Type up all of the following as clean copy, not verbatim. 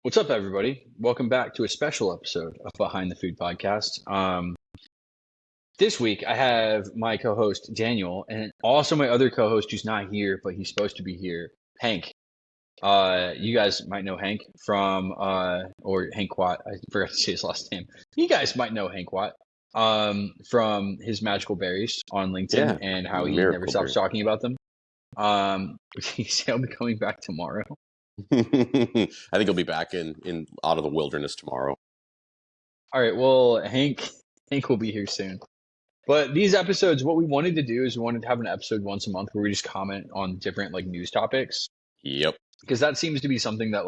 What's up, everybody? Welcome back to a special episode of Behind the Food Podcast. This week, I have my co-host Daniel, and also my other co-host who's not here, but he's supposed to be here, Hank. You guys might know Hank from, or Hank Watt. I forgot to say his last name. You guys might know Hank Watt, from his magical berries on LinkedIn and how he never stops talking about them. He'll be coming back tomorrow. I think he'll be back in out of the wilderness tomorrow. All right. Well, Hank will be here soon. But these episodes, what we wanted to do is we wanted to have an episode once a month where we just comment on different news topics. Yep. Because that seems to be something that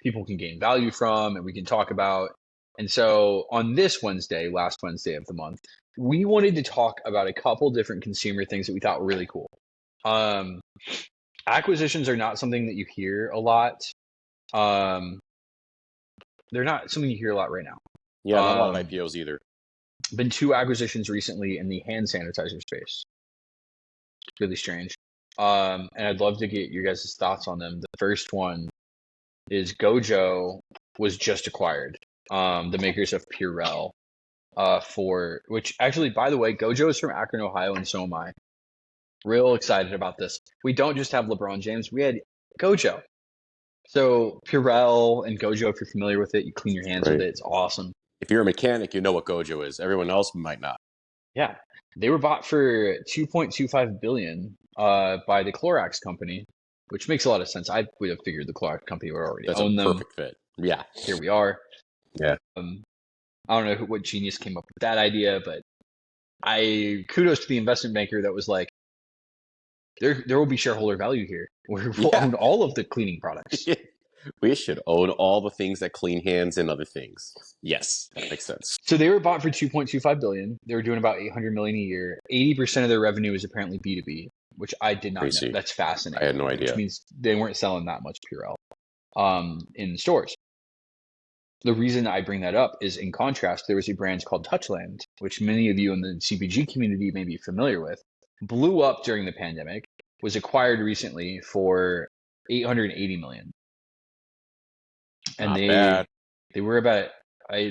people can gain value from and we can talk about. And so on this Wednesday, last Wednesday of the month, we wanted to talk about a couple different consumer things that we thought were really cool. Acquisitions are not something that you hear a lot. They're not something you hear a lot right now. Yeah, not a lot of IPOs either. Been 2 acquisitions recently in the hand sanitizer space. Really strange. And I'd love to get your guys' thoughts on them. The first one is Gojo was just acquired. The makers of Purell. Which actually, by the way, Gojo is from Akron, Ohio, and so am I. Real excited about this. We don't just have LeBron James, we had Gojo. So Purell and Gojo, if you're familiar with it, you clean your hands with it. It's awesome. If you're a mechanic, you know what Gojo is. Everyone else might not. Yeah. They were bought for $2.25 billion by the Clorox company, which makes a lot of sense. I would have figured the Clorox company would already own them. That's a perfect fit. Yeah. Here we are. Yeah. I don't know what genius came up with that idea, but kudos to the investment banker that was like, there will be shareholder value here. We'll own all of the cleaning products. We should own all the things that clean hands and other things. Yes, that makes sense. So they were bought for $2.25 billion. They were doing about $800 million a year. 80% of their revenue is apparently B2B, which I did not know. That's fascinating. I had no idea. Which means they weren't selling that much Purell in stores. The reason I bring that up is, in contrast, there was a brand called Touchland, which many of you in the CPG community may be familiar with, blew up during the pandemic, was acquired recently for $880 million. And they were about I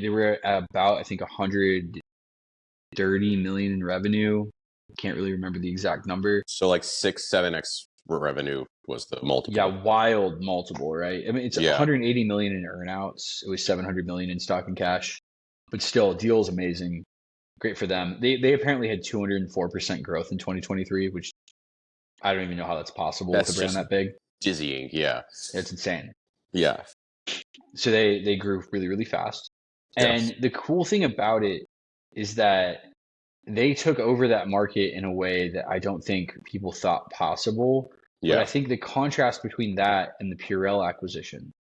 think 130 million in revenue. Can't really remember the exact number. So 6-7x revenue was the multiple. Yeah, wild multiple, right? I mean, it's 180 million in earnouts. It was 700 million in stock and cash, but still, deal is amazing. Great for them. They apparently had 204% growth in 2023, which I don't even know how that's possible with a brand that big. Dizzying, yeah. It's insane. Yeah. So they grew really, really fast. And the cool thing about it is that they took over that market in a way that I don't think people thought possible. Yeah. But I think the contrast between that and the Purell acquisition,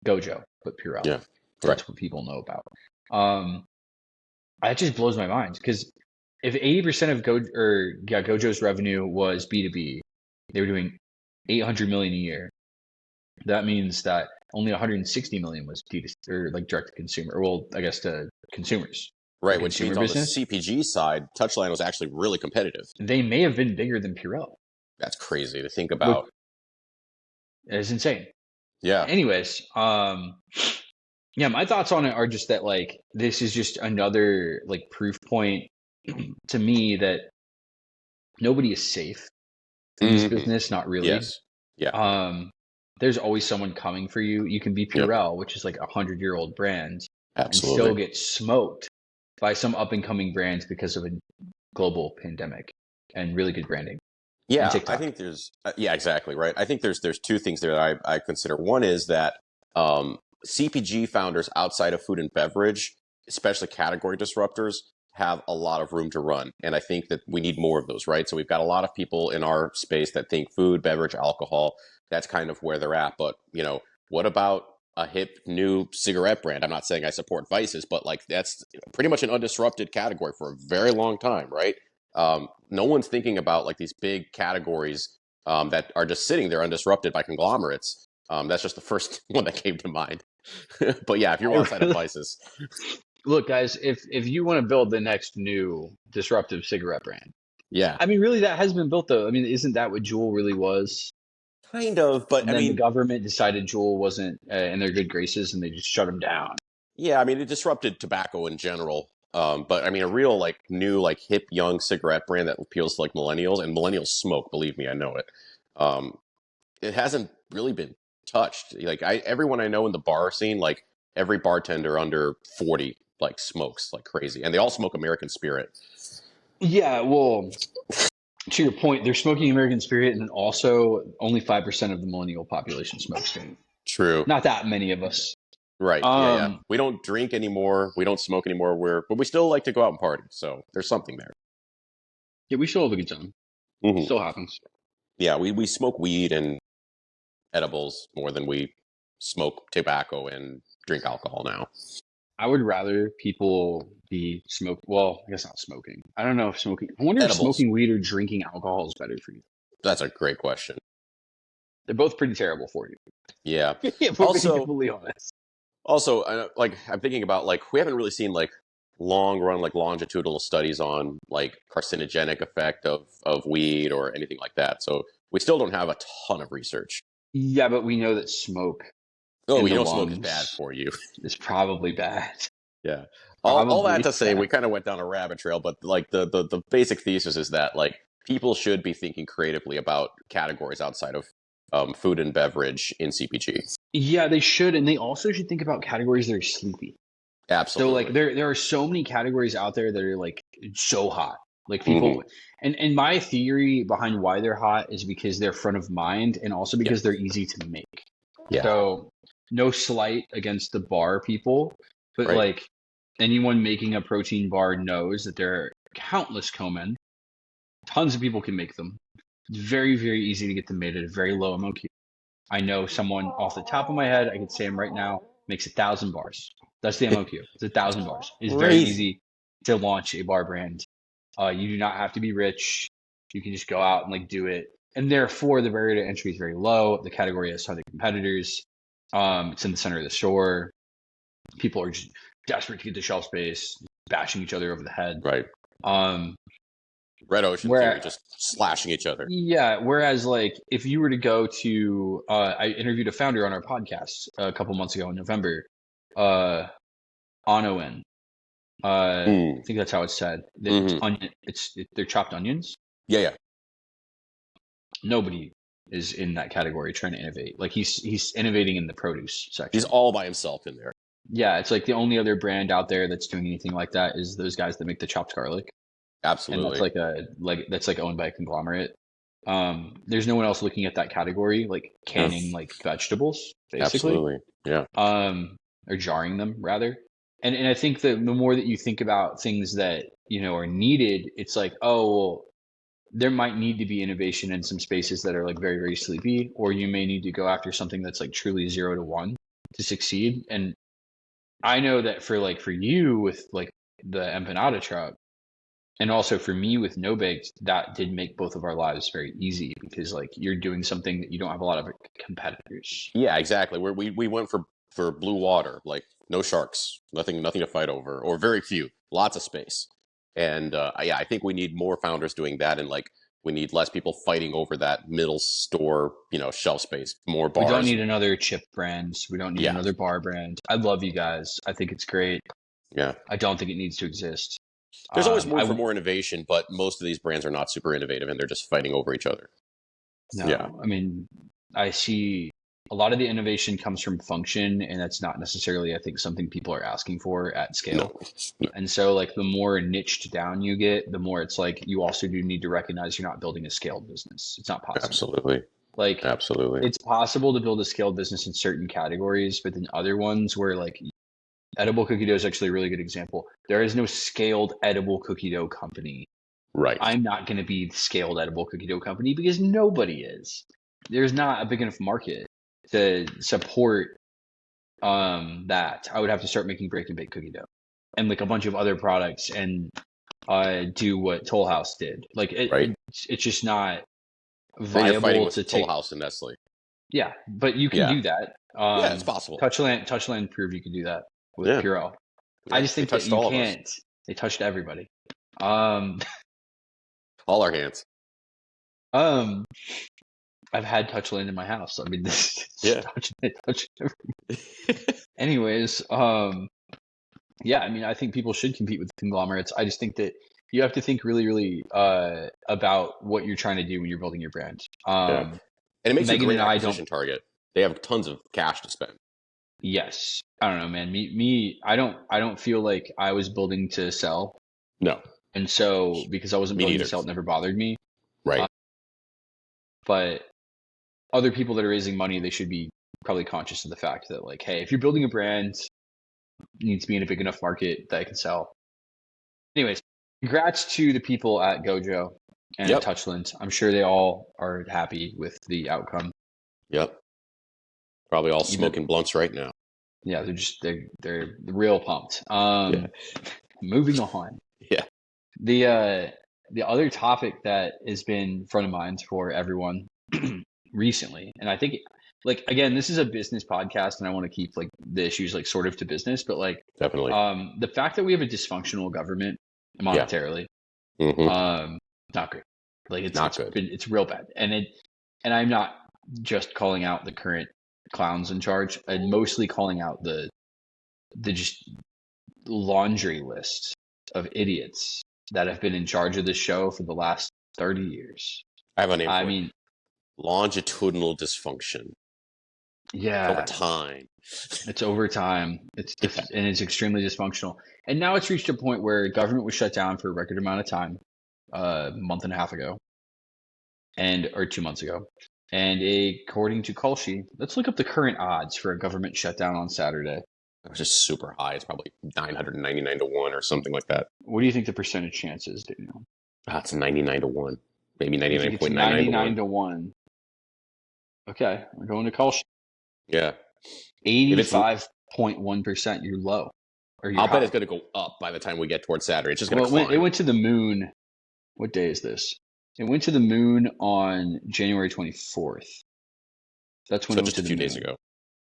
Gojo, but Purell, that's what people know about. That just blows my mind, because if 80% of Gojo's revenue was B2B, they were doing $800 million a year. That means that only 160 million was D2C, or direct to consumer. Well, I guess to consumers. Right, which means on the CPG side, Touchline was actually really competitive. They may have been bigger than Purell. That's crazy to think about. It's insane. Yeah. Anyways, my thoughts on it are just that this is just another proof point to me that nobody is safe in this business. Not really. Yes. Yeah. There's always someone coming for you. You can be Purell, which is 100-year-old brand, absolutely, and still get smoked by some up-and-coming brands because of a global pandemic and really good branding. Yeah, I think there's exactly right. I think there's 2 things there that I consider. One is that CPG founders outside of food and beverage, especially category disruptors, have a lot of room to run, and I think that we need more of those. Right, so we've got a lot of people in our space that think food, beverage, alcohol. That's kind of where they're at. But, what about a hip new cigarette brand? I'm not saying I support vices, but that's pretty much an undisrupted category for a very long time, right? No one's thinking about these big categories that are just sitting there undisrupted by conglomerates. That's just the first one that came to mind. But yeah, if you're outside of vices. Look, guys, if you want to build the next new disruptive cigarette brand. Yeah. I mean, really, that has been built, though. I mean, isn't that what Juul really was? Kind of, but And I then the mean, government decided Juul wasn't in their good graces, and they just shut them down. yeah, I mean, it disrupted tobacco in general. But I mean, a real like new like hip young cigarette brand that appeals to like millennials, and millennials smoke. Believe me, I know it. Um, it hasn't really been touched. Like everyone I know in the bar scene, like every bartender under 40, like smokes like crazy, and they all smoke American Spirit. Yeah, well, to your point, they're smoking American Spirit, and also only 5% of the millennial population smokes. True. Not that many of us. Right. Yeah. Yeah. Um, We don't drink anymore. We don't smoke anymore. But we still like to go out and party. So there's something there. yeah, we still have a good time. Hmm. Still happens. Yeah. We smoke weed and edibles more than we smoke tobacco and drink alcohol now. I would rather people be smoke. Well, I guess not smoking. I don't know if smoking. I wonder if Edibles. smoking weed or drinking alcohol is better for you. That's a great question. They're both pretty terrible for you. Yeah. If we're being Also, completely honest. like I'm thinking about like we haven't really seen like long run like longitudinal studies on like carcinogenic effect of weed or anything like that. So we still don't have a ton of research. Yeah, but we know that smoke Oh, in you the know, smoke is bad lungs for you. is probably bad. Yeah. All that Probably to say, bad. we kind of went down a rabbit trail, but like the basic thesis is that like people should be thinking creatively about categories outside of food and beverage in CPG. Yeah, they should, and they also should think about categories that are sleepy. So like Absolutely. there are so many categories out there that are like so hot. Like Hmm. people and my theory behind why they're hot is because they're front of mind and also Yeah. because they're easy to make. Yeah. So no slight against the bar people, but Right. like anyone making a protein bar knows that there are countless co-men. Tons of people can make them. It's very, very easy to get them made at a very low MOQ. I know someone off the top of my head, I can say him right now, makes 1,000 bars. That's the MOQ. It's 1,000 bars. It's very Crazy. easy to launch a bar brand. You do not have to be rich. You can just go out and like do it. And therefore, the barrier to entry is very low. The category has tons of competitors. It's in the center of the store. People are just desperate to get the shelf space, bashing each other over the head. Right. Um, Red Ocean theory, where just slashing each other. Yeah, whereas like if you were to go to I interviewed a founder on our podcast a couple months ago in November, uh Onoen. I Mm. think that's how it's said. It's Hmm. onion they're chopped onions. Yeah. Yeah. Nobody is in that category trying to innovate. Like he's innovating in the produce He's section. all by himself in there. Yeah, it's like the only other brand out there that's doing anything like that is those guys that make the chopped garlic. And that's Absolutely. that's like owned by a conglomerate. There's no one else looking at that category, like Yeah. canning like vegetables, basically, Absolutely. Yeah. or jarring them rather. And I think that the more that you think about things that are needed, it's like, oh well, there might need to be innovation in some spaces that are like very very sleepy, or you may need to go after something that's like truly 0 to 1 to succeed. And I know that for you with like the empanada truck. And also for me with no baked, that did make both of our lives very easy because like you're doing something that you don't have a lot of competitors. Yeah, exactly. We went for blue water, like no sharks, nothing to fight over, or very few, lots of space. And yeah, I think we need more founders doing that, and like we need less people fighting over that middle store, shelf space, more We don't bars. need another chip brand. We don't need Yeah, another bar brand. I love you guys. I think it's great. yeah. I don't think it needs to exist. There's always I room for w- more innovation, but most of these brands are not super innovative, and they're just fighting over each other. Yeah, no, I mean, I see a lot of the innovation comes from function, and that's not necessarily, I think, something people are asking for at scale. no, no. And so, like, the more niched down you get, the more it's like you also do need to recognize you're not building a scaled business. It's not possible. Absolutely, Like, absolutely. it's possible to build a scaled business in certain categories, but then other ones where, like, edible cookie dough is actually a really good example. There is no scaled edible cookie dough company. Right. I'm not going to be the scaled edible cookie dough company because nobody is. There's not a big enough market to support that. I would have to start making break and bake cookie dough and like a bunch of other products and do what Toll House did. Like Right. it's just not Then you're fighting viable to with Toll take. House and Nestle. Yeah, but you can Yeah, do that. yeah, it's possible. Touchland proved you can do that with Yeah, Purell. I yeah. just They think that touched you all of us, can't. They touched everybody. Um, all our hands. um, I've had Touchland in my house. I mean, this Yeah. touch. Anyways, yeah, I mean, I think people should compete with conglomerates. I just think that you have to think really, really about what you're trying to do when you're building your brand. Yeah. And it makes you a Megan great and I don't. acquisition target. They have tons of cash to spend. Yes, I don't know, man. I don't feel like I was building to sell, No, and so because I wasn't me building to neither. sell, it never bothered me. Right. But other people that are raising money, they should be probably conscious of the fact that, like, hey, if you're building a brand, you need to be in a big enough market that I can sell. Anyways, congrats to the people at Gojo and at Yep. Touchland. I'm sure they all are happy with the outcome. Yep. Probably all Even, smoking blunts right now. yeah, they're real pumped. Yeah. Moving on. Yeah. The other topic that has been front of mind for everyone recently, and I think, like, again, this is a business podcast, and I want to keep like the issues like sort of to business, but like Definitely. the fact that we have a dysfunctional government monetarily, not great. Like Not good. It's real bad, and I'm not just calling out the current clowns in charge. I'm mostly calling out the just laundry list of idiots that have been in charge of the show for the last 30 years. I have a name for I it. mean, Longitudinal dysfunction. yeah, Over time. it's over time. And it's extremely dysfunctional. And now it's reached a point where government was shut down for a record amount of time, a month and a half ago, or 2 months ago. And according to Kalshi, let's look up the current odds for a government shutdown on Saturday. It was just super high. It's probably 999 to 1 or something like that. What do you think the percentage chance is, Daniel? It's 99 to 1. Maybe You think it's 99.99 99 to 1. to 1. Okay, we're going to Kalshi. Yeah. 85.1%. You're low. I'll bet it's going to go up by the time we get towards Saturday. It's just going to climb. It went to the moon. What day is this? It went to the moon on January 24th. That's when So it went just to a the few moon. days ago.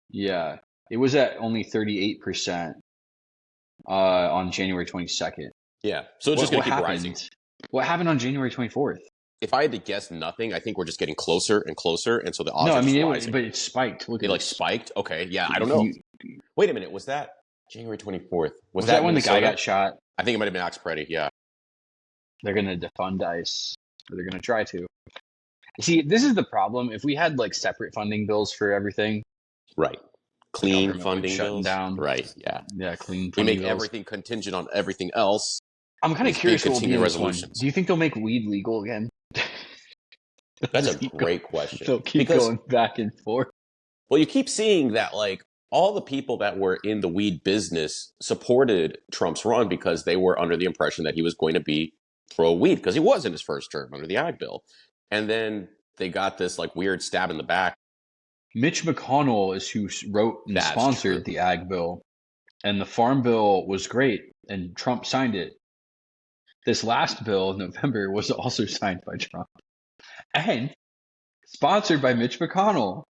Yeah. It was at only 38% on January 22nd. Yeah. So it's just going to keep rising. What happened on January 24th? If I had to guess nothing, I think we're just getting closer and closer, and so the odds No, are I mean, rising. but it spiked. Look They at like this. spiked? Okay, yeah, I don't know. Wait a minute, was that January 24th? Was that when Minnesota? The guy got shot? I think it might have been Ox Preddy, yeah. They're going to defund ICE. Or they're going to try to. See, this is the problem. If we had like separate funding bills for everything. Right. Clean funding bills. Down. Right, yeah. Yeah, clean funding bills. We make everything contingent on everything else. I'm kind of curious what will be in this one. Do you think they'll make weed legal again? That's a great question. They'll keep going back and forth. Well, you keep seeing that, like, all the people that were in the weed business supported Trump's run because they were under the impression that he was going to be pro-weed, because he was in his first term under the Ag Bill. And then they got this, like, weird stab in the back. Mitch McConnell is who wrote and sponsored the Ag Bill. And the Farm Bill was great, and Trump signed it. This last bill in November was also signed by Trump and sponsored by Mitch McConnell.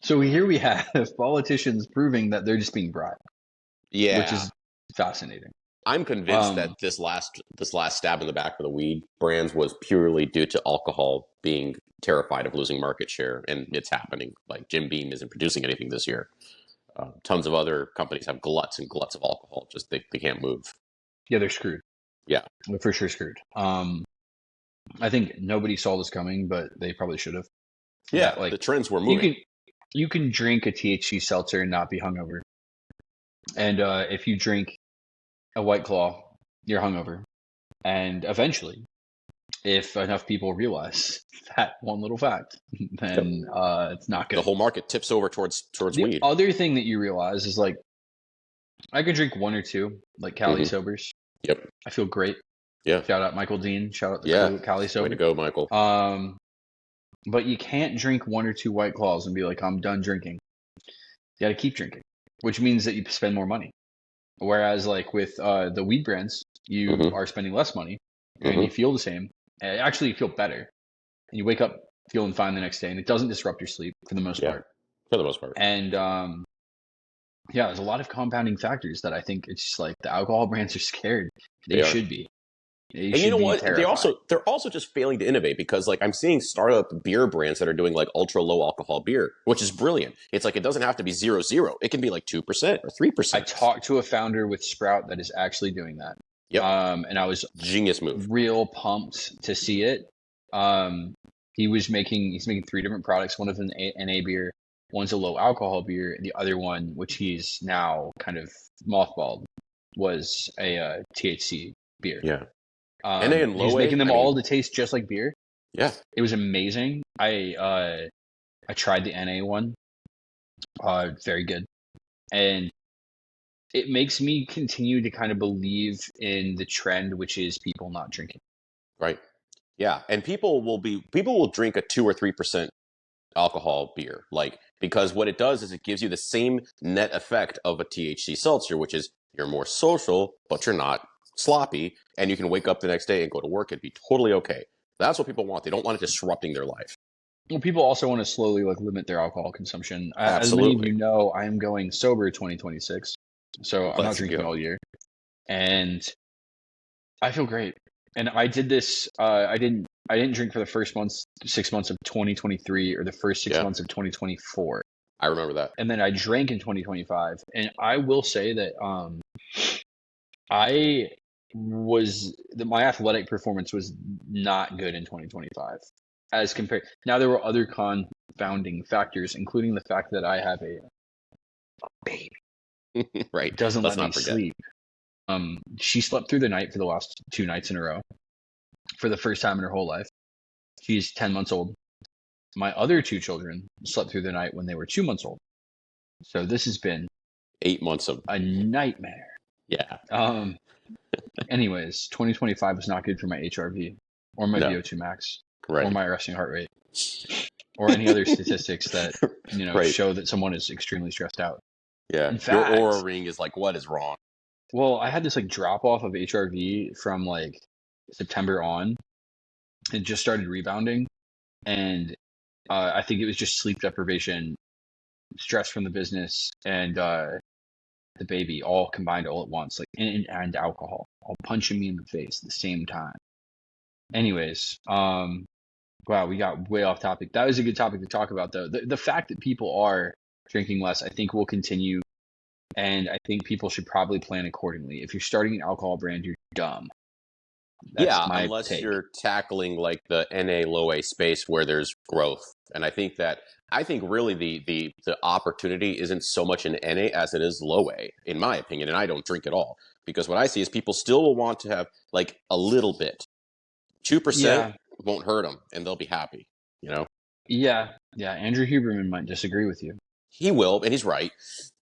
So here we have politicians proving that they're just being bribed. Yeah. Which is fascinating. I'm convinced that this last stab in the back for the weed brands was purely due to alcohol being terrified of losing market share, and it's happening. Like Jim Beam isn't producing anything this year. Tons of other companies have gluts and gluts of alcohol. Just they can't move. Yeah, they're screwed. Yeah, they're for sure screwed. I think nobody saw this coming, but they probably should have. Yeah, like the trends were moving. You can drink a THC seltzer and not be hungover. And if you drink a White Claw, you're hungover. And eventually, if enough people realize that one little fact, then it's not good. The whole market tips over towards weed. The other thing that you realize is, like, I could drink one or two, like Cali Sobers. Yep. I feel great. Yeah. Shout out Michael Dean. Shout out the Cali Sober. Way to go, Michael. But you can't drink one or two White Claws and be like, I'm done drinking. You got to keep drinking, which means that you spend more money. Whereas, like, with the weed brands, you are spending less money and you feel the same. And actually, you feel better. And you wake up feeling fine the next day, and it doesn't disrupt your sleep for the most part. For the most part. And there's a lot of compounding factors that I think it's just like the alcohol brands are scared. They should be. They And you should know be what? terrified. They're also just failing to innovate because like I'm seeing startup beer brands that are doing like ultra low alcohol beer, which is brilliant. It's like it doesn't have to be 0.0. It can be like 2% or I 3%. talked to a founder with Sprout that is actually doing that. Yep. And I was Genius move. real pumped to see it. He's making 3 different products. One of them an A beer, one's a low alcohol beer, and the other one, which he's now kind of mothballed, was a THC beer. Yeah. NA and He's low A, making them I mean, all to taste just like beer. yeah. It was amazing. I tried the NA one. Very good. And it makes me continue to kind of believe in the trend, which is people not drinking. Right. Yeah. And people will drink a 2 or 3% alcohol beer, like, because what it does is it gives you the same net effect of a THC seltzer, which is you're more social, but you're not sloppy, and you can wake up the next day and go to work and be totally okay. That's what people want. They don't want it disrupting their life. Well, people also want to slowly limit their alcohol consumption. As many of Absolutely. you know, I am going sober 2026, so I'm not Let's drinking go. all year, and I feel great. And I did this. I didn't drink for the first 6 months of 2023 or the first six Yeah. months of 2024, I remember that. and then I drank in 2025. And I will say that I my athletic performance was not good in 2025 as compared. Now there were other confounding factors, including the fact that I have a baby Right. doesn't Let's let me not forget. sleep. She slept through the night for the last 2 nights in a row for the first time in her whole life. She's 10 months old. My other 2 children slept through the night when they were 2 months old. So this has been 8 months of a nightmare. yeah. Anyways, 2025 was not good for my HRV or my No. VO2 max Right. or my resting heart rate or any other statistics that Right. show that someone is extremely stressed out. Yeah. In Your fact, aura ring is like, what is wrong? well, I had this drop off of HRV from September on. It just started rebounding, and I think it was just sleep deprivation, stress from the business, and the baby all combined all at once, and alcohol all punching me in the face at the same time. Anyways, wow, we got way off topic. That was a good topic to talk about, though. The fact that people are drinking less, I think, will continue, and I think people should probably plan accordingly. If you're starting an alcohol brand, you're dumb. That's my Unless take. you're tackling like the NA low A space where there's growth. And I think really the opportunity isn't so much in NA as it is low A, in my opinion. And I don't drink at all because what I see is people still will want to have like a little bit. 2% Yeah, won't hurt them, and they'll be happy. yeah. Andrew Huberman might disagree with you. He will, and he's right.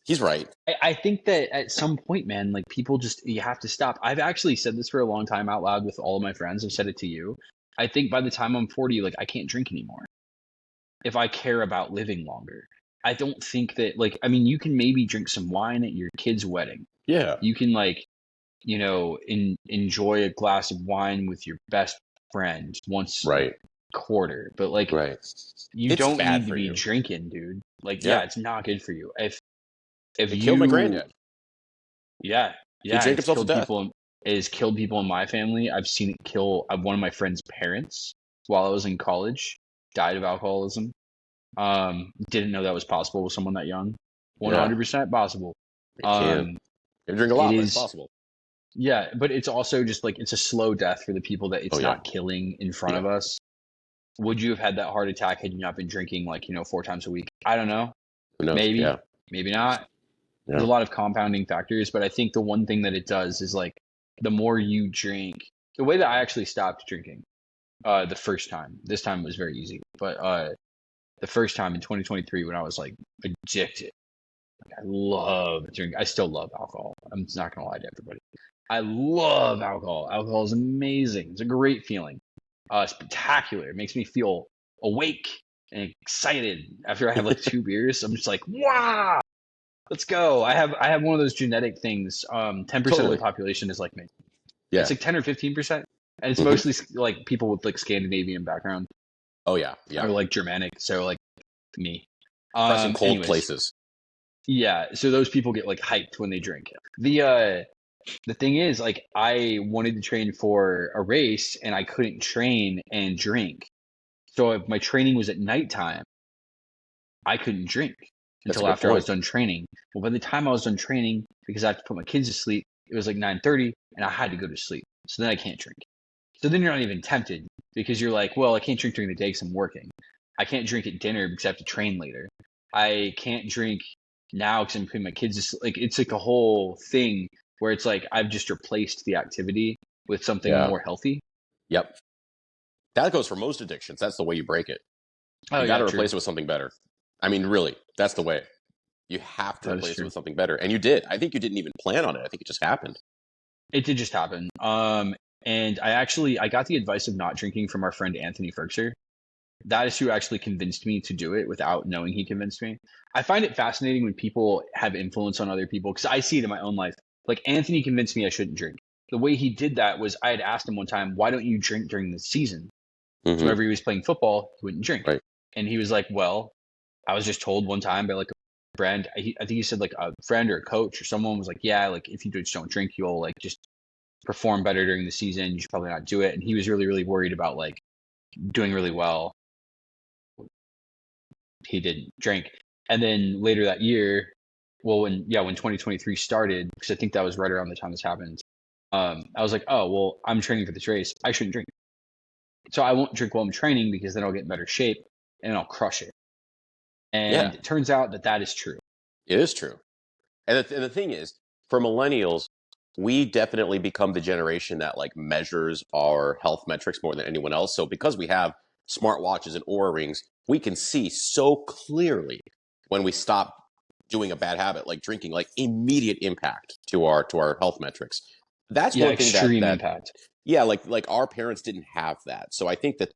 He's right. I think that at some point, man, people you have to stop. I've actually said this for a long time out loud with all of my friends. I've said it to you. I think by the time I'm 40, I can't drink anymore if I care about living longer. I don't think that, you can maybe drink some wine at your kid's wedding. Yeah. You can, enjoy a glass of wine with your best friend once Right. a quarter. But, Right. you It's don't bad need to for be you. drinking, dude. Yeah. It's not good for you. If It you killed my granddad. Yeah, He drank himself to death. It has killed people in my family. I've seen it kill one of my friend's parents while I was in college. Died of alcoholism. Didn't know that was possible with someone that young. 100% possible. It can. You drink a lot, but it's possible. Yeah, but it's also just it's a slow death for the people that it's Oh, yeah. not killing in front of us. Would you have had that heart attack had you not been drinking 4 times a week? I don't know. Who knows? Maybe. Yeah. Maybe not. Yeah. There's a lot of compounding factors, but I think the one thing that it does is the more you drink, the way that I actually stopped drinking the first time, this time was very easy, but the first time in 2023 when I was addicted, I love drink. I still love alcohol. I'm just not gonna lie to everybody. I love alcohol. Alcohol is amazing. It's a great feeling. Spectacular. It makes me feel awake and excited after I have 2 beers. I'm just wow. Let's go. I have one of those genetic things. 10% of the population is like me. Yeah. It's 10 or 15%. And it's mostly people with Scandinavian background. Oh yeah. Yeah. Or Germanic. So me. Pressing cold places. Yeah. So those people get hyped when they drink. The the thing is, like, I wanted to train for a race and I couldn't train and drink. So if my training was at nighttime, I couldn't drink That's a until good after I was point. done training. Well, by the time I was done training, because I had to put my kids to sleep, it was like 9:30 and I had to go to sleep. So then I can't drink. So then you're not even tempted because you're like, well, I can't drink during the day because I'm working. I can't drink at dinner because I have to train later. I can't drink now because I'm putting my kids to sleep. Like, it's like a whole thing where it's like I've just replaced the activity with something Yeah. more healthy. Yep. That goes for most addictions. That's the way you break it. Oh You got yeah, to true. replace it with something better. I mean, really, that's the way. You have to That is replace it true. with something better. And you did. I think you didn't even plan on it. I think it just happened. It did just happen. And I got the advice of not drinking from our friend Anthony Ferkser. That is who actually convinced me to do it without knowing he convinced me. I find it fascinating when people have influence on other people because I see it in my own life. Like Anthony convinced me I shouldn't drink. The way he did that was I had asked him one time, why don't you drink during the season? So Hmm. whenever he was playing football, he wouldn't drink. Right. And he was like, well, I was just told one time by like a friend, I think he said like a friend or a coach or someone was like, yeah, like if you just don't drink, you'll like just perform better during the season. You should probably not do it. And he was really, really worried about like doing really well. He didn't drink. And then later that year, well, when 2023 started, because I think that was right around the time this happened, I was like, oh, well, I'm training for this race. I shouldn't drink. So I won't drink while I'm training because then I'll get in better shape and I'll crush it. Yeah, And it turns out that that is true. it is true. And the thing is, for millennials, we definitely become the generation that like measures our health metrics more than anyone else. So because we have smartwatches and Oura rings, we can see so clearly when we stop doing a bad habit like drinking, like immediate impact to our health metrics. That's Yeah, one thing extreme that impact. yeah, like our parents didn't have that. So I think that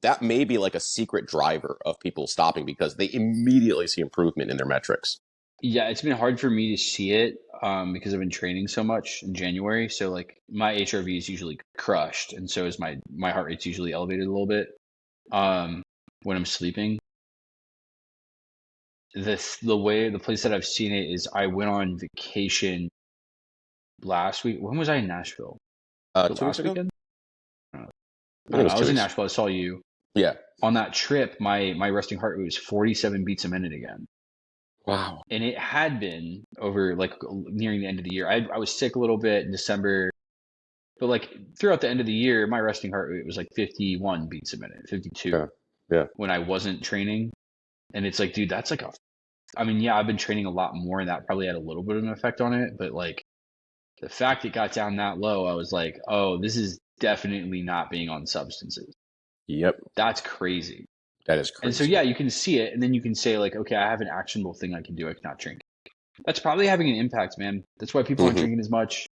that may be like a secret driver of people stopping because they immediately see improvement in their metrics. Yeah, it's been hard for me to see it because I've been training so much in January. So like my HRV is usually crushed, and so is my heart rate's usually elevated a little bit when I'm sleeping. The place that I've seen it is I went on vacation last week. When was I in Nashville? Was it 2 weeks last ago? weekend? I don't know. I I think don't it know. was I two was in weeks. Nashville. I saw you Yeah. on that trip. My resting heart rate was 47 beats a minute again. Wow. And it had been over like nearing the end of the year. I was sick a little bit in December, but like throughout the end of the year, my resting heart rate was like 51 beats a minute, 52 Yeah. Yeah. when I wasn't training. And it's like, dude, that's like I mean, yeah, I've been training a lot more and that probably had a little bit of an effect on it. But like the fact it got down that low, I was like, oh, this is definitely not being on substances. Yep. That's crazy. That is And so, crazy. yeah, you can see it. And then you can say, like, okay, I have an actionable thing I can do. I cannot drink. That's probably having an impact, man. That's why people aren't Hmm. drinking as much.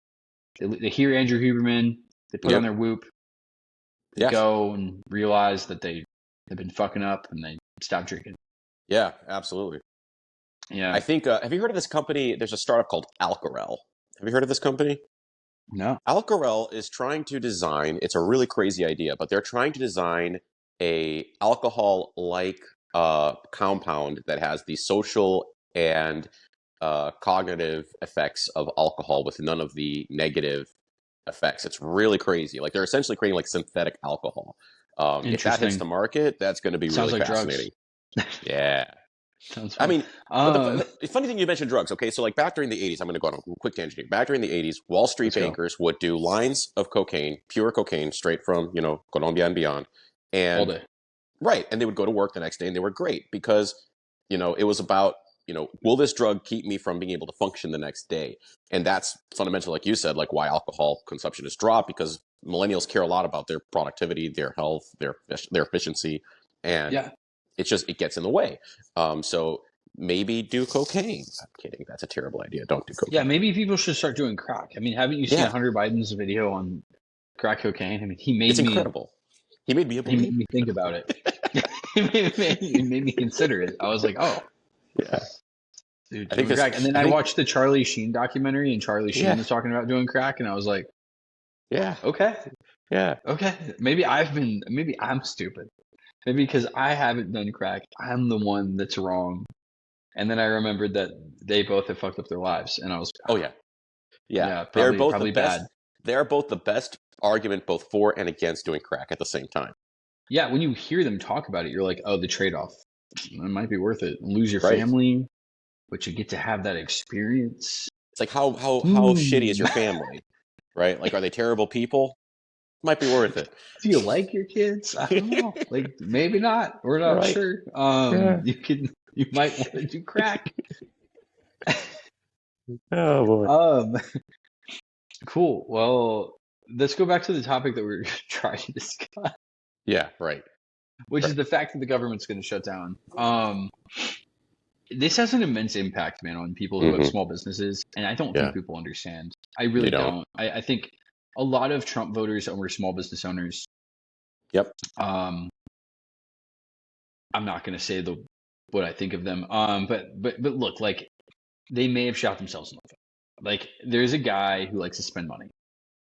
They hear Andrew Huberman, they put on Yep. their whoop, they Yes. go and realize that they've been fucking up and they stop drinking. Yeah. Absolutely. Yeah. I think. Have you heard of this company? There's a startup called Alcarel. Have you heard of this company? No. Alcarel is trying to design. It's a really crazy idea, but they're trying to design a alcohol-like compound that has the social and cognitive effects of alcohol with none of the negative effects. It's really crazy. Like they're essentially creating like synthetic alcohol. If that hits the Interesting. market, that's going to be Sounds really like drugs. fascinating. Yeah. Sounds I fun. mean, but the funny thing you mentioned drugs. Okay, so like back during the 80s, I'm going to go on a quick tangent here. Back during the 80s, Wall Street Let's go. bankers would do lines of cocaine, pure cocaine, straight from Colombia and beyond, All and day. right, and they would go to work the next day, and they were great because it was about will this drug keep me from being able to function the next day, and that's fundamental, like you said, like why alcohol consumption has dropped because millennials care a lot about their productivity, their health, their efficiency, and Yeah. it gets in the way. So maybe do cocaine. I'm kidding. That's a terrible idea. Don't do Yeah. cocaine. Maybe people should start doing crack. I mean, haven't you seen Yeah, Hunter Biden's video on crack cocaine? I mean, it's incredible. He made me a he made believer. me think about it. It made me consider it. I was like, oh, Yeah, dude, I think doing this. crack. And then I I think watched the Charlie Sheen documentary, and Charlie Sheen yeah, was talking about doing crack, and I was like, yeah, okay, yeah. okay, maybe I'm stupid. Maybe because I haven't done crack, I'm the one that's wrong. And then I remembered that they both have fucked up their lives, and I was, Oh yeah, Yeah, Yeah, they're probably both the probably best. bad. They're both the best argument both for and against doing crack at the same time. Yeah, when you hear them talk about it, you're like, oh, the trade-off. It might be worth it. Lose your Right. family, but you get to have that experience. It's like how shitty is Hmm. your family, right? Like, are they terrible people? Might be worth it. Do you like your kids? I don't know. Like maybe not. We're not Right. sure. Yeah. You might want to do crack. Oh boy. Um, cool. Well, let's go back to the topic that we are trying to discuss, Yeah. Right. which is Right. the fact that the government's going to shut down. This has an immense impact, man, on people who have Hmm. small businesses, and I don't Yeah. think people understand. I They really don't. don't. I think a lot of Trump voters were small business owners. Yep. Um, I'm not going to say the what I think of them. But look, like they may have shot themselves in the foot. Like there's a guy who likes to spend money.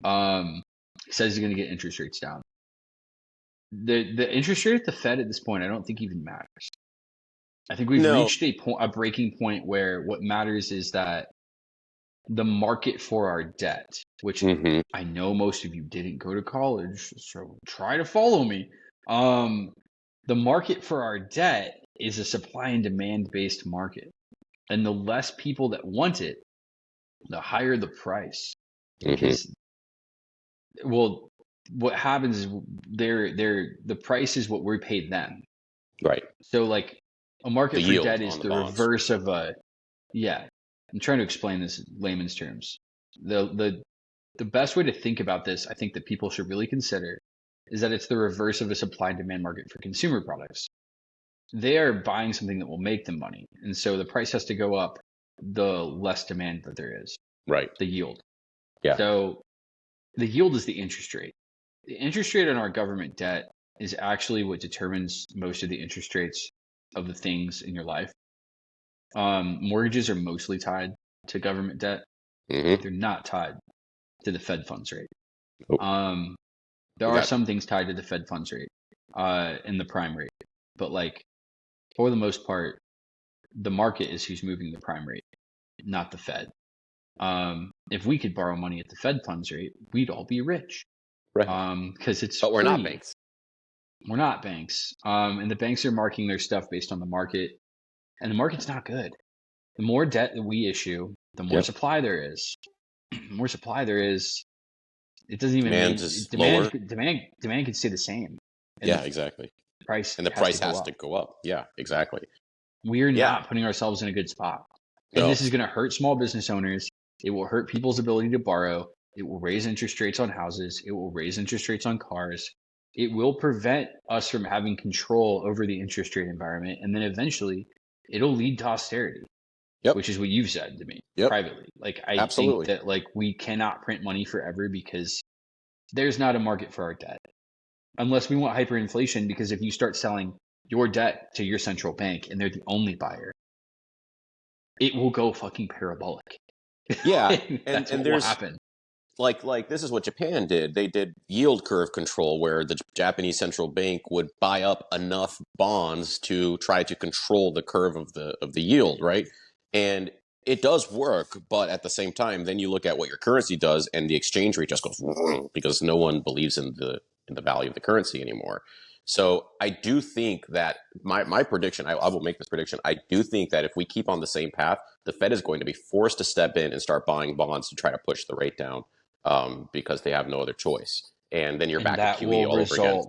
Um, says he's going to get interest rates down. The interest rate at the Fed at this point, I don't think even matters. I think we've No. reached a breaking point where what matters is that the market for our debt, which Hmm. I know most of you didn't go to college, so try to follow me. Um, the market for our debt is a supply and demand based market. And the less people that want it, the higher the price. Hmm. Because, well, what happens is the price is what we're paid them. Right. So, like, a The market for yield debt is on the the bonds. reverse of a, yeah. I'm trying to explain this in layman's terms. The best way to think about this, I think that people should really consider, is that it's the reverse of a supply and demand market for consumer products. They are buying something that will make them money. And so the price has to go up the less demand that there is, Right. the yield. Yeah. So the yield is the interest rate. The interest rate on our government debt is actually what determines most of the interest rates of the things in your life. Mortgages are mostly tied to government debt. Hmm. They're not tied to the Fed funds rate. Oh, Um, there we are got. some things tied to the Fed funds rate, and the prime rate, but like for the most part, the market is who's moving the prime rate, not the Fed. If we could borrow money at the Fed funds rate, we'd all be rich. Right. Because it's But we're not free. banks. We're not banks. And the banks are marking their stuff based on the market, and the market's not good. The more debt that we issue, the more Yep. supply there is. The more supply there is, it doesn't even Demand mean is lower. demand could stay the same, and Yeah. the Exactly. price And the has to price go has up. to go up. Yeah. Exactly. We're Yeah. not putting ourselves in a good spot. And No. this is going to hurt small business owners. It will hurt people's ability to borrow. It will raise interest rates on houses. It will raise interest rates on cars. It will prevent us from having control over the interest rate environment. And then eventually it'll lead to austerity, Yep. which is what you've said to me Yep. privately. Like, I think Absolutely. that like we cannot print money forever because there's not a market for our debt unless we want hyperinflation. Because if you start selling your debt to your central bank and they're the only buyer, it will go fucking parabolic. Yeah. That's And what will there's happen. like this is what Japan did. They did yield curve control where the Japanese central bank would buy up enough bonds to try to control the curve of the yield, right? And it does work, but at the same time, then you look at what your currency does and the exchange rate just goes because no one believes in the value of the currency anymore. So I do think that my prediction, I will make this prediction. I do think that if we keep on the same path, the Fed is going to be forced to step in and start buying bonds to try to push the rate down because they have no other choice. And then you're And back at QE all over again.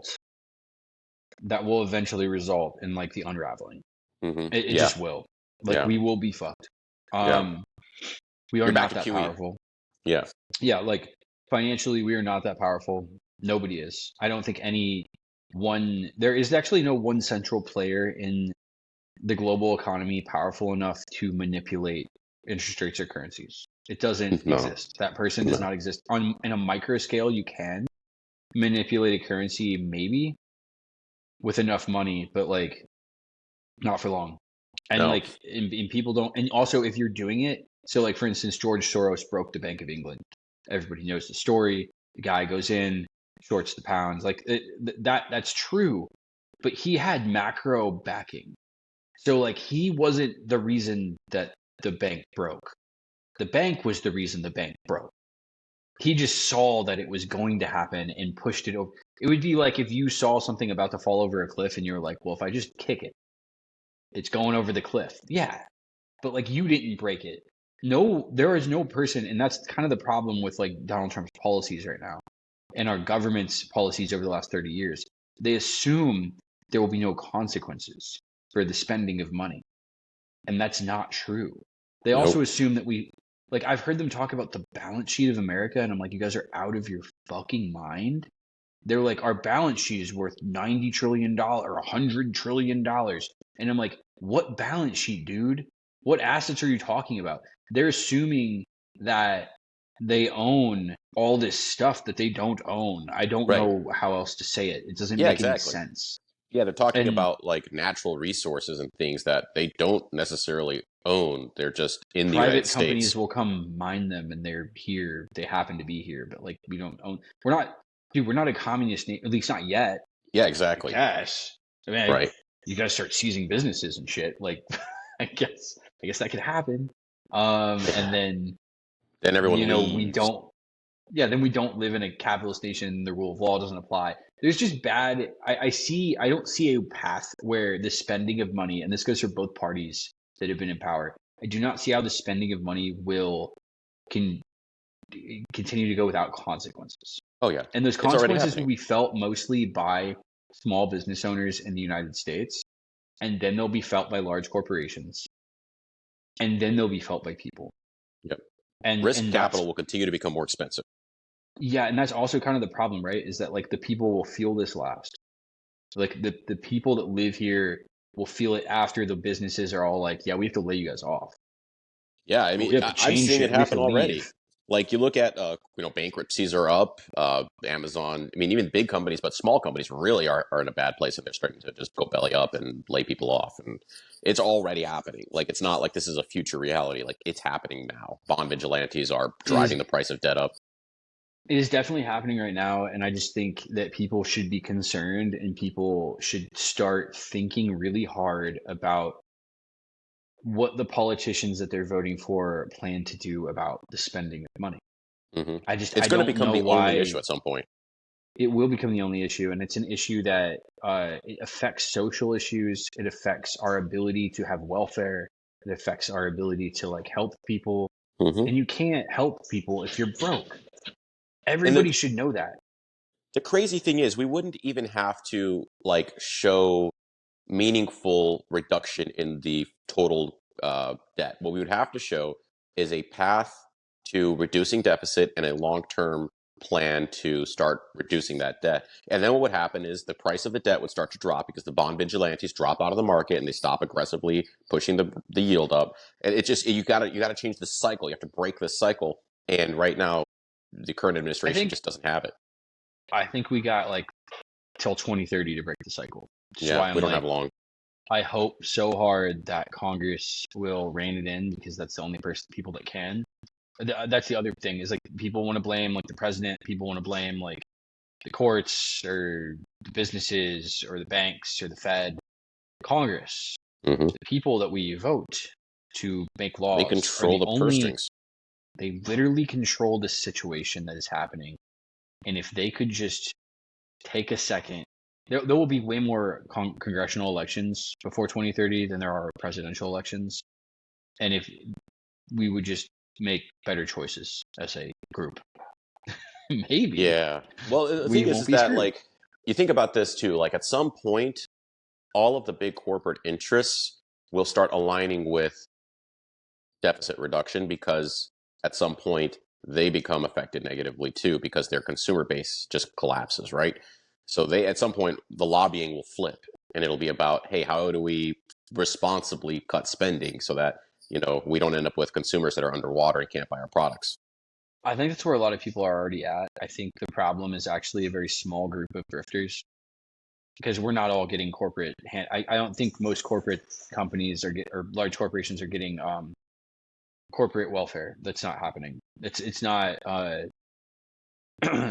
that will eventually result in like the unraveling. Hmm. It Yeah, just will. Like yeah, we will be fucked. yeah. Um, we are You're back not at that QE. powerful. Yeah. Yeah, like financially, we are not that powerful. Nobody is. I don't think there is actually no one central player in the global economy powerful enough to manipulate interest rates or currencies. It doesn't No, exist. That person does no. not exist. On in a micro scale, you can manipulate a currency maybe with enough money, but like not for long. And No. like and people don't, and also if you're doing it, so like for instance, George Soros broke the Bank of England. Everybody knows the story. The guy goes in, shorts the pounds. Like that's true, but he had macro backing. So like he wasn't the reason that the bank broke. The bank was the reason the bank broke. He just saw that it was going to happen and pushed it over. It would be like if you saw something about to fall over a cliff and you're like, well, if I just kick it, it's going over the cliff. Yeah. But like you didn't break it. No, there is no person, and that's kind of the problem with like Donald Trump's policies right now and our government's policies over the last 30 years. They assume there will be no consequences for the spending of money. And that's not true. They also Nope. assume that like I've heard them talk about the balance sheet of America, and I'm like, you guys are out of your fucking mind. They're like, our balance sheet is worth $90 trillion or $100 trillion. And I'm like, what balance sheet, dude? What assets are you talking about? They're assuming that they own all this stuff that they don't own. I don't Right. know how else to say it. It doesn't Yeah, make any exactly. sense. Yeah, they're talking And about like natural resources and things that they don't necessarily own. They're just in the United private States. companies will come mine them and they're here. They happen to be here, but like we don't own. We're not, dude. We're not a communist nation, at least not yet. Yeah, I exactly. guess. I mean, Right. you guys start seizing businesses and shit. Like, I guess that could happen. And then Then everyone we leaves. don't. Yeah, then we don't live in a capitalist nation. The rule of law doesn't apply. There's just bad. I don't see a path where the spending of money, and this goes for both parties that have been in power. I do not see how the spending of money will can continue to go without consequences. Oh yeah, And those it's already consequences will happening. be felt mostly by small business owners in the United States, and then they'll be felt by large corporations, and then they'll be felt by people. Yep. And Risk and that's capital will continue to become more expensive. yeah, and that's also kind of the problem, right? Is that like the people will feel this last. Like the people that live here will feel it after the businesses are all like, yeah, we have to lay you guys off. Yeah, I mean, We have to I'm change seeing it shit. We have happen to already. leave. Like you look at, bankruptcies are up. Amazon. I mean, even big companies, but small companies really are in a bad place, and they're starting to just go belly up and lay people off, and it's already happening. Like it's not like this is a future reality. Like it's happening now. Bond vigilantes are It is driving the price of debt up. it is definitely happening right now, and I just think that people should be concerned and people should start thinking really hard about what the politicians that they're voting for plan to do about the spending of money. Hmm. I It's going to don't become know the only issue why at some point. it will become the only issue, and it's an issue that it affects social issues. It affects our ability to have welfare. It affects our ability to like help people, Hmm. and you can't help people if you're broke. And Everybody should know that. the crazy thing is, we wouldn't even have to like show meaningful reduction in the total debt. What we would have to show is a path to reducing deficit and a long-term plan to start reducing that debt. And then what would happen is the price of the debt would start to drop because the bond vigilantes drop out of the market and they stop aggressively pushing the yield up. And it just you gotta change the cycle. You have to break this cycle. And right now, the current I administration think just doesn't have it. I think we got like till 2030 to break the cycle. Which is Yeah, why we I'm don't have like, long. I hope so hard that Congress will rein it in because that's the only people that can. That's the other thing is like people want to blame like the president. People want to blame like the courts or the businesses or the banks or the Fed. Congress, Hmm. the people that we vote to make They laws are control the the purse only, strings. they literally control the situation that is happening. And if they could just take a second, there will be way more congressional elections before 2030 than there are presidential elections. And if we would just make better choices as a group, maybe Yeah. Well, the we thing won't is be that screwed. like you think about this too. Like at some point, all of the big corporate interests will start aligning with deficit reduction because at some point they become affected negatively too because their consumer base just collapses, right? So they at some point the lobbying will flip and it'll be about, hey, how do we responsibly cut spending so that we don't end up with consumers that are underwater and can't buy our products. I think that's where a lot of people are already at. I think the problem is actually a very small group of grifters because we're not all getting corporate. I don't think most corporate companies or large corporations are getting corporate welfare. That's not happening. It's not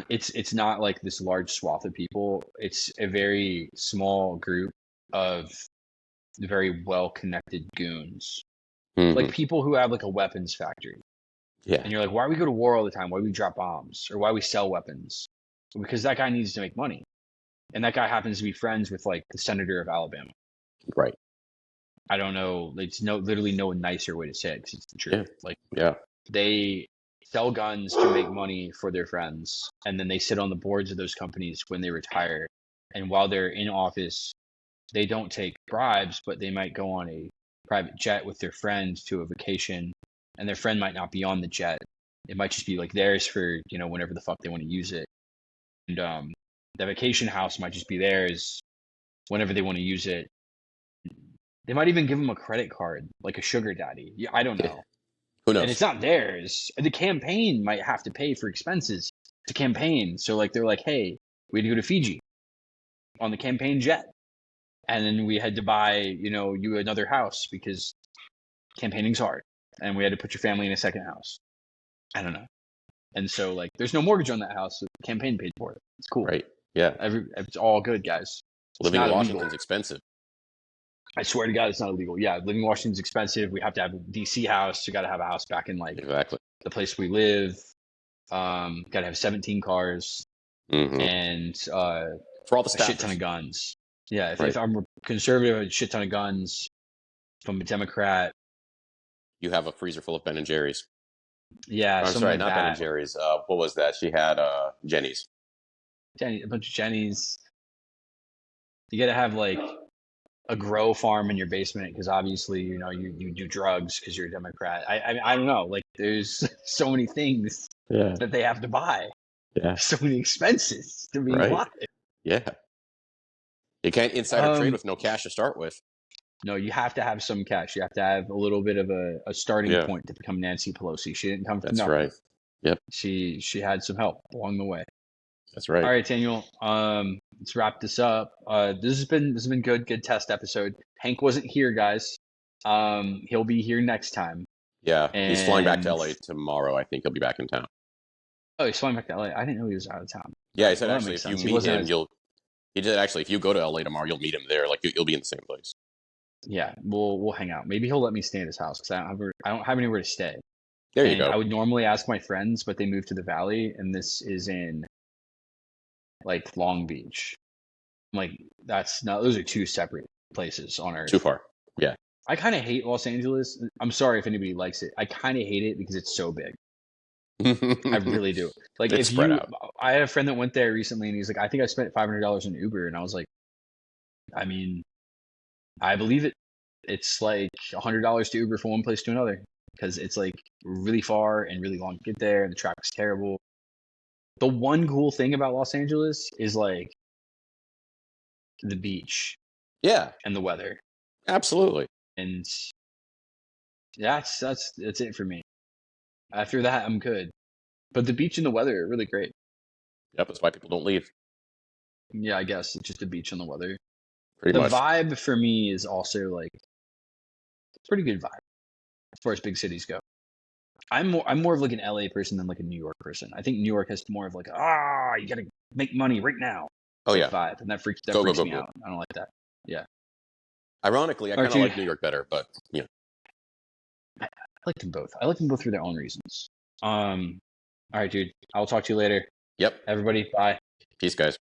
it's not like this large swath of people. It's a very small group of very well connected goons, Hmm. like people who have like a weapons factory. Yeah. And you're like, why do we go to war all the time? Why do we drop bombs? Or why do we sell weapons? Because that guy needs to make money. And that guy happens to be friends with like the senator of Alabama. Right. I don't know. It's literally no nicer way to say it because it's the truth. Yeah. Like Yeah. they sell guns to make money for their friends, and then they sit on the boards of those companies when they retire. And while they're in office, they don't take bribes, but they might go on a private jet with their friend to a vacation, and their friend might not be on the jet. It might just be like theirs for, whenever the fuck they want to use it. And the vacation house might just be theirs whenever they want to use it. They might even give them a credit card, like a sugar daddy. Yeah, I don't know. Who And knows? it's not theirs. The campaign might have to pay for expenses to campaign. So like they're like, hey, we had to go to Fiji on the campaign jet. And then we had to buy, you another house because campaigning's hard. And we had to put your family in a second house. I don't know. And so like there's no mortgage on that house. So the campaign paid for it. It's cool. Right. Yeah. It's all good, guys. It's Living in not Washington's illegal. expensive. I swear to God, it's not illegal. Yeah, living in Washington's expensive. We have to have a DC house. You got to have a house back in like Exactly. the place we live. Got to have 17 cars and For all the a staffers. shit ton of guns. Yeah, if, Right. if I'm a conservative, a shit ton of guns. If I'm a Democrat, You have a freezer full of Ben and Jerry's. yeah, I'm something sorry, like not Ben and that. Jerry's. What was that? She had Jenny's. A bunch of Jennies. You got to have like a grow farm in your basement because obviously you do drugs because you're a Democrat. I don't know. Like there's so many things Yeah. that they have to buy. Yeah. So many expenses to being Right. alive. Yeah. You can't insider trade with no cash to start with. No, you have to have some cash. You have to have a little bit of a starting Yeah. point to become Nancy Pelosi. She didn't come from That's nothing. right. Yep. She had some help along the way. That's right. All right, Daniel. Let's wrap this up. This has been good test episode. Hank wasn't here, guys. He'll be here next time. Yeah. He's flying back to And- LA tomorrow. I think he'll be back in town. Oh, he's flying back to LA. I didn't know he was out of town. Yeah, he said Well, that actually makes if you sense. He meet wasn't him, as- you'll. He did actually. If you go to LA tomorrow, you'll meet him there. Like you'll be in the same place. Yeah, we'll hang out. Maybe he'll let me stay at his house because I don't have anywhere to stay. There you And go. I would normally ask my friends, but they moved to the Valley, and this is in like Long Beach. Like those are two separate places on Earth. Too far. Yeah. I kind of hate Los Angeles. I'm sorry if anybody likes it. I kind of hate it because it's so big. I really do. Like It's if spread you, out. I had a friend that went there recently, and he's like, I think I spent $500 in Uber, and I was like, I mean, I believe it. It's like $100 to Uber from one place to another because it's like really far and really long to get there, and the traffic's terrible. The one cool thing about Los Angeles is like the beach Yeah. and the weather, Absolutely. and that's it for me. After that, I'm good. But the beach and the weather are really great. Yep. That's why people don't leave. Yeah, I guess it's just the beach and the weather. Pretty The much. vibe for me is also like pretty good vibe as far as big cities go. I'm more of like an LA person than like a New York person. I think New York has more of like you gotta make money right now Oh yeah. vibe, and that freaks Go, me go. out. I don't like that. Ironically, I All right, kind of dude. like New York better, but you know. I like them both. I like them both for their own reasons. All right, dude. I'll talk to you later. Yep. Everybody, bye. Peace, guys.